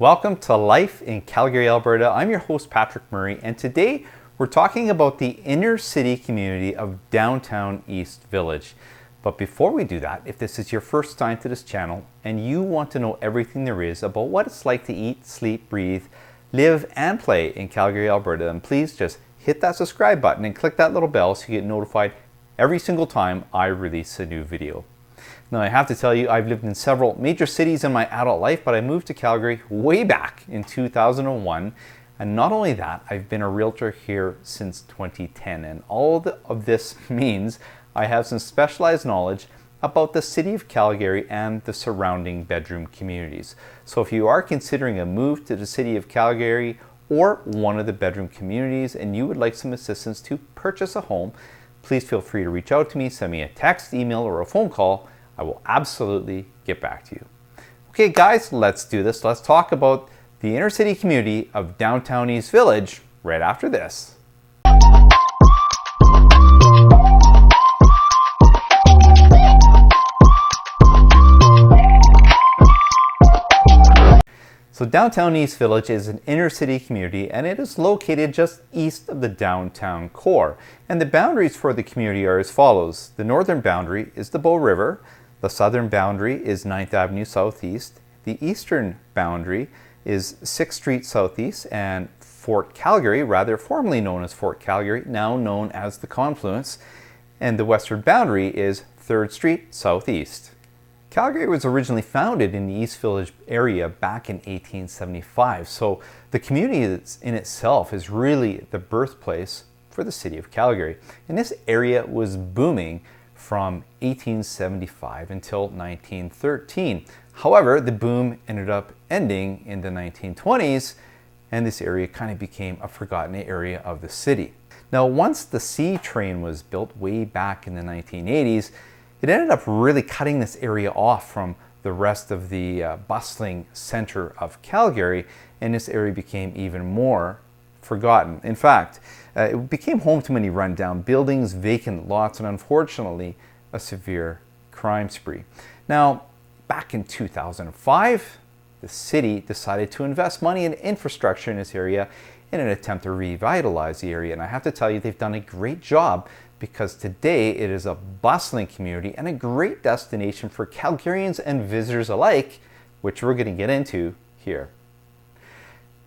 Welcome to Life in Calgary, Alberta. I'm your host, Patrick Murray, and today we're talking about the inner city community of downtown East Village. But before we do that, if this is your first time to this channel and you want to know everything there is about what it's like to eat, sleep, breathe, live, and play in Calgary, Alberta, then please just hit that subscribe button and click that little bell so you get notified every single time I release a new video. Now, I have to tell you, I've lived in several major cities in my adult life, but I moved to Calgary way back in 2001. And not only that, I've been a realtor here since 2010. And all of this means I have some specialized knowledge about the city of Calgary and the surrounding bedroom communities. So if you are considering a move to the city of Calgary or one of the bedroom communities and you would like some assistance to purchase a home, please feel free to reach out to me, send me a text, email, or a phone call. I will absolutely get back to you. Okay guys, let's do this. Let's talk about the inner city community of downtown East Village right after this. So downtown East Village is an inner city community and it is located just east of the downtown core. And the boundaries for the community are as follows. The northern boundary is the Bow River. The southern boundary is 9th Avenue Southeast. The eastern boundary is 6th Street Southeast and Fort Calgary, rather formerly known as Fort Calgary, now known as the Confluence. And the western boundary is 3rd Street Southeast. Calgary was originally founded in the East Village area back in 1875. So the community that's in itself is really the birthplace for the city of Calgary. And this area was booming from 1875 until 1913. However, the boom ended up ending in the 1920s, and this area kind of became a forgotten area of the city. Now, once the C train was built way back in the 1980s, it ended up really cutting this area off from the rest of the bustling center of Calgary, and this area became even more forgotten. In fact, it became home to many rundown buildings, vacant lots, and unfortunately, a severe crime spree. Now, back in 2005, the city decided to invest money in infrastructure in this area in an attempt to revitalize the area. And I have to tell you, they've done a great job because today it is a bustling community and a great destination for Calgarians and visitors alike, which we're going to get into here.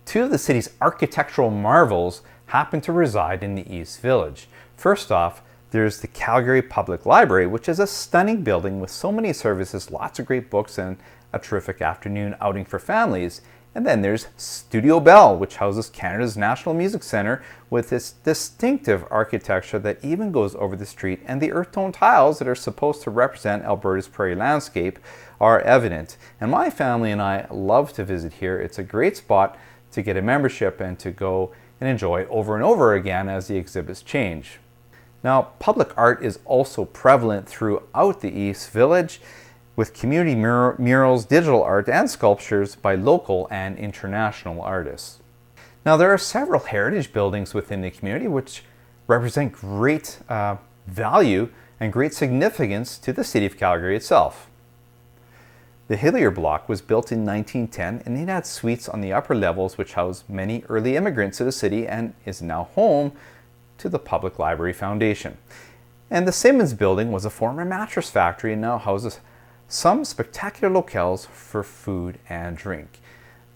Two of the city's architectural marvels happen to reside in the East Village. First off, there's the Calgary Public Library, which is a stunning building with so many services, lots of great books, and a terrific afternoon outing for families. And then there's Studio Bell, which houses Canada's National Music Centre with its distinctive architecture that even goes over the street, and the earth tone tiles that are supposed to represent Alberta's prairie landscape are evident. And my family and I love to visit here. It's a great spot to get a membership and to go and enjoy over and over again as the exhibits change. Now, public art is also prevalent throughout the East Village with community murals, digital art, and sculptures by local and international artists. Now, there are several heritage buildings within the community which represent great value and great significance to the city of Calgary itself. The Hillier Block was built in 1910 and it had suites on the upper levels which housed many early immigrants to the city and is now home to the Public Library Foundation. And the Simmons Building was a former mattress factory and now houses some spectacular locales for food and drink.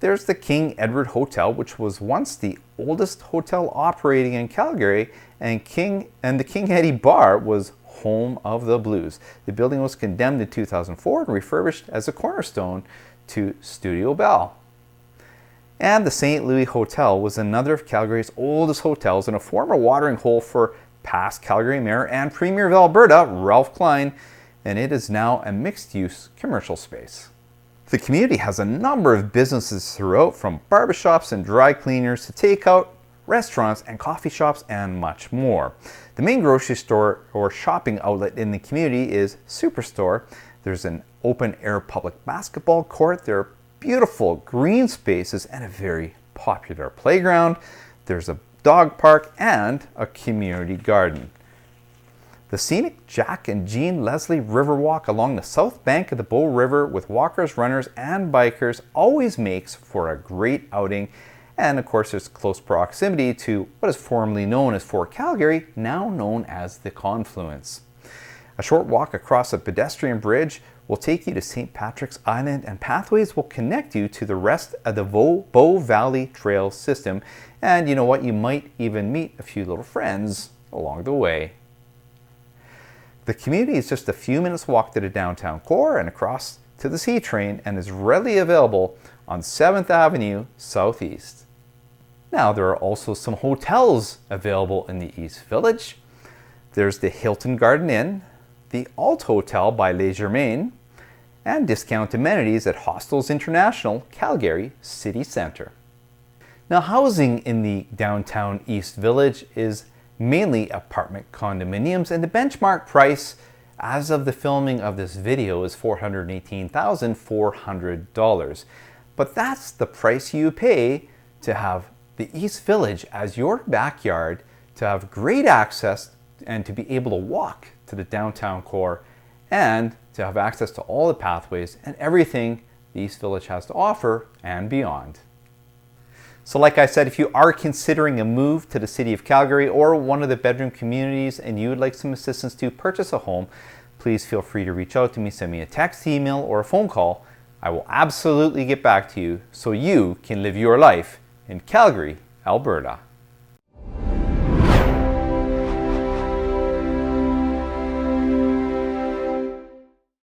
There's the King Edward Hotel, which was once the oldest hotel operating in Calgary, and the King Eddie Bar was home of the blues. The building was condemned in 2004 and refurbished as a cornerstone to Studio Bell. And the St. Louis Hotel was another of Calgary's oldest hotels and a former watering hole for past Calgary Mayor and Premier of Alberta, Ralph Klein, and it is now a mixed-use commercial space. The community has a number of businesses throughout, from barbershops and dry cleaners to takeout, restaurants and coffee shops, and much more. The main grocery store or shopping outlet in the community is Superstore. There's an open-air public basketball court. There are beautiful green spaces and a very popular playground. There's a dog park and a community garden. The scenic Jack and Jean Leslie Riverwalk along the south bank of the Bow River with walkers, runners, and bikers always makes for a great outing. And of course, there's close proximity to what is formerly known as Fort Calgary, now known as the Confluence. A short walk across a pedestrian bridge will take you to St. Patrick's Island, and pathways will connect you to the rest of the Bow Valley Trail system. And you know what? You might even meet a few little friends along the way. The community is just a few minutes walk to the downtown core and across to the C train, and is readily available on 7th Avenue Southeast. Now, there are also some hotels available in the East Village. There's the Hilton Garden Inn, the Alt Hotel by Les Germains, and discount amenities at Hostels International, Calgary City Centre. Now, housing in the downtown East Village is mainly apartment condominiums, and the benchmark price as of the filming of this video is $418,400. But that's the price you pay to have the East Village as your backyard, to have great access and to be able to walk to the downtown core, and to have access to all the pathways and everything the East Village has to offer and beyond. So like I said, if you are considering a move to the city of Calgary or one of the bedroom communities and you would like some assistance to purchase a home, please feel free to reach out to me, send me a text, email, or a phone call. I will absolutely get back to you so you can live your life in Calgary, Alberta.